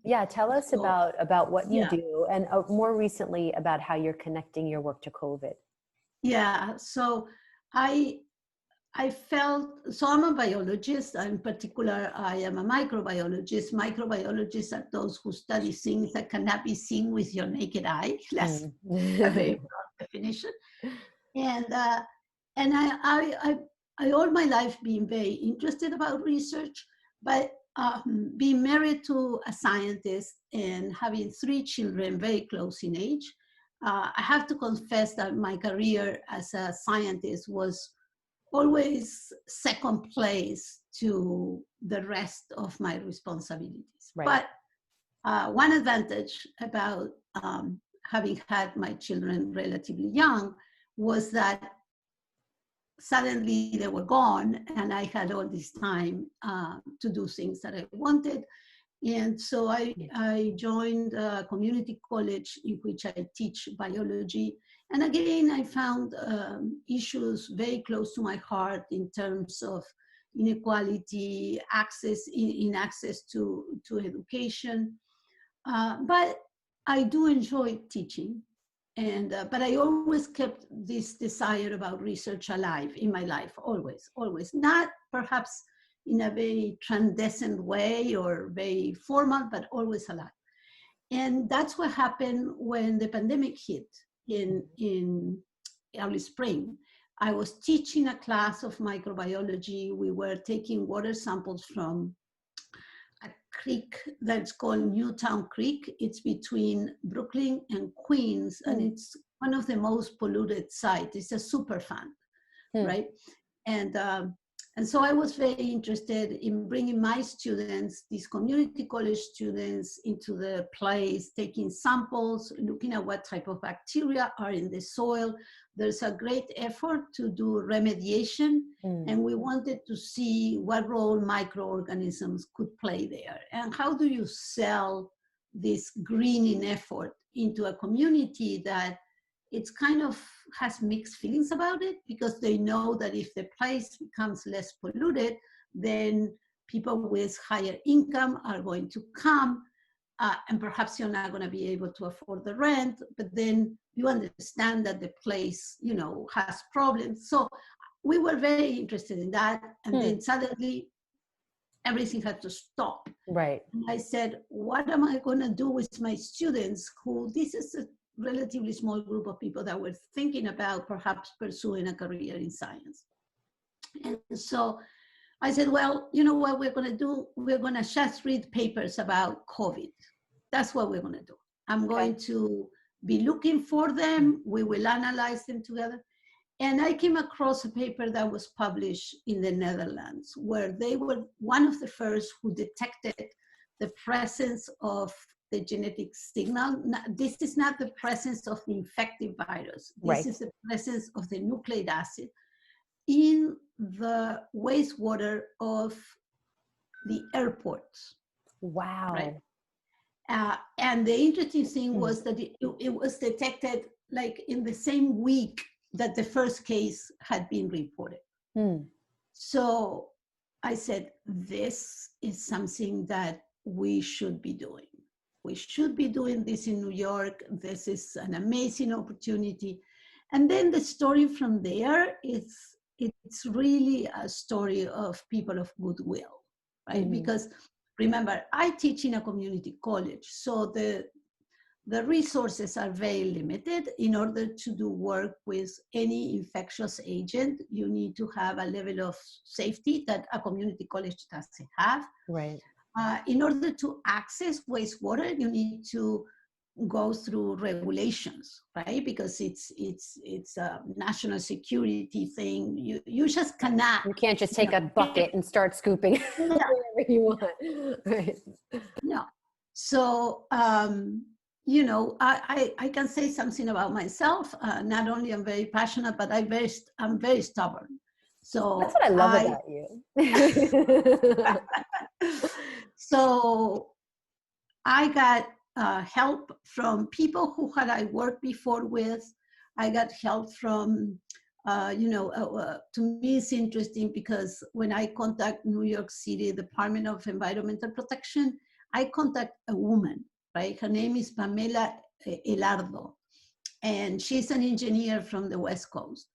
Yeah, tell us So, about what you yeah. do, and more recently about how you're connecting your work to COVID. Yeah, so I I felt, so I'm a biologist. In particular, I am a microbiologist. Microbiologists are those who study things that cannot be seen with your naked eye. That's a very Mm. broad definition. And I all my life been very interested about research, but being married to a scientist and having 3 children very close in age, I have to confess that my career as a scientist was always second place to the rest of my responsibilities. Right. But one advantage about having had my children relatively young was that suddenly they were gone and I had all this time to do things that I wanted. And so I joined a community college in which I teach biology. And again, I found issues very close to my heart in terms of inequality, access in access to education. But I do enjoy teaching. And but I always kept this desire about research alive in my life, always, always. Not perhaps in a very transcendent way or very formal, but always alive. And that's what happened when the pandemic hit in early spring. I was teaching a class of microbiology. We were taking water samples from a creek that's called Newtown Creek. It's between Brooklyn and Queens, and it's one of the most polluted sites. It's a super fund, right? And so I was very interested in bringing my students, these community college students, into the place, taking samples, looking at what type of bacteria are in the soil. There's a great effort to do remediation, and we wanted to see what role microorganisms could play there. And how do you sell this greening effort into a community that it's kind of has mixed feelings about it, because they know that if the place becomes less polluted, then people with higher income are going to come, and perhaps you're not going to be able to afford the rent, but then you understand that the place, you know, has problems. So we were very interested in that, and then suddenly everything had to stop. Right. And I said, what am I going to do with my students who, this is a relatively small group of people that were thinking about perhaps pursuing a career in science. And so I said, well, you know what we're going to do? We're going to just read papers about COVID. That's what we're going to do. I'm going to be looking for them. We will analyze them together. And I came across a paper that was published in the Netherlands, where they were one of the first who detected the presence of the genetic signal. This is not the presence of the infective virus. This is the presence of the nucleic acid in the wastewater of the airports. Wow. Right? And the interesting thing was that it was detected like in the same week that the first case had been reported. So I said, this is something that we should be doing. We should be doing this in New York. This is an amazing opportunity. And then the story from there is, it's really a story of people of goodwill, right? Because remember, I teach in a community college, so the resources are very limited. In order to do work with any infectious agent, you need to have a level of safety that a community college doesn't have. Right. In order to access wastewater, you need to go through regulations, right? Because it's a national security thing. You just cannot. You can't just take a bucket and start scooping wherever you want. Right. No. So, you know, I can say something about myself. Not only I'm very passionate, but I'm very stubborn. So that's what I love about you. So I got help from people who had I worked before with. I got help from, to me it's interesting because when I contact New York City Department of Environmental Protection, I contact a woman, right? Her name is Pamela Elardo, and she's an engineer from the West Coast.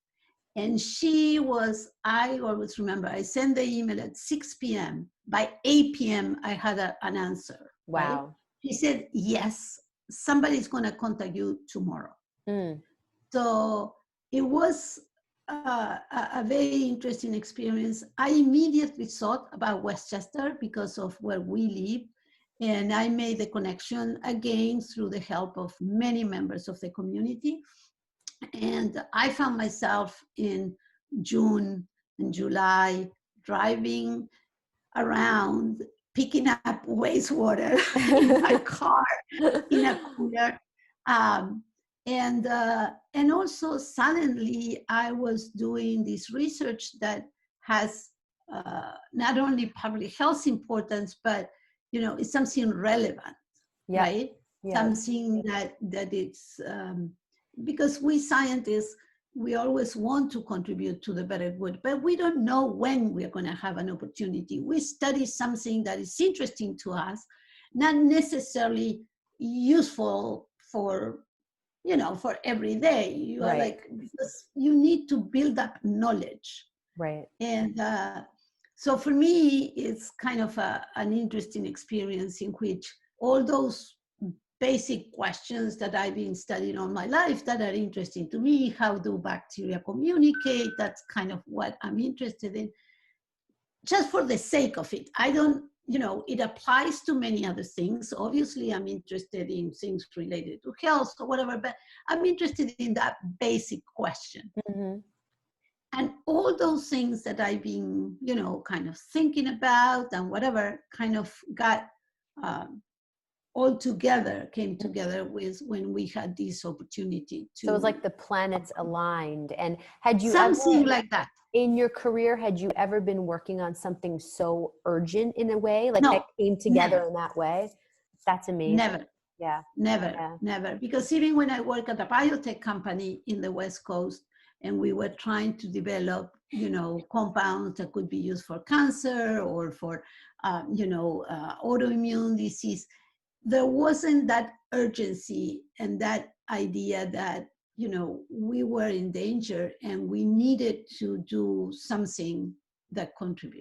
And she was, I always remember, I sent the email at 6 p.m. By 8 p.m., I had an answer. Right? Wow. She said, yes, somebody's going to contact you tomorrow. Mm. So it was a very interesting experience. I immediately thought about Westchester because of where we live. And I made the connection again through the help of many members of the community. And I found myself in June and July driving around, picking up wastewater in my car, in a cooler. And also suddenly I was doing this research that has not only public health importance, but it's something relevant, Yeah. right? Yeah. Something that it's because we scientists, we always want to contribute to the better good, but we don't know when we're going to have an opportunity. We study something that is interesting to us, not necessarily useful for for every day. You are Right. like, because you need to build up knowledge. Right. And so for me, it's kind of an interesting experience in which all those basic questions that I've been studying all my life that are interesting to me. How do bacteria communicate? That's kind of what I'm interested in, just for the sake of it. I don't, it applies to many other things. Obviously, I'm interested in things related to health or whatever, but I'm interested in that basic question. Mm-hmm. And all those things that I've been, kind of thinking about and whatever kind of got all together, came together with when we had this opportunity to. So it was like the planets aligned. And had you something ever, like that. in your career, had you ever been working on something so urgent in a way, like No, that came together never. in that way? That's amazing. Never. Yeah. Never, Yeah. never. Because even when I worked at a biotech company in the West Coast, and we were trying to develop, compounds that could be used for cancer or for, autoimmune disease, there wasn't that urgency and that idea that, we were in danger and we needed to do something that contributed.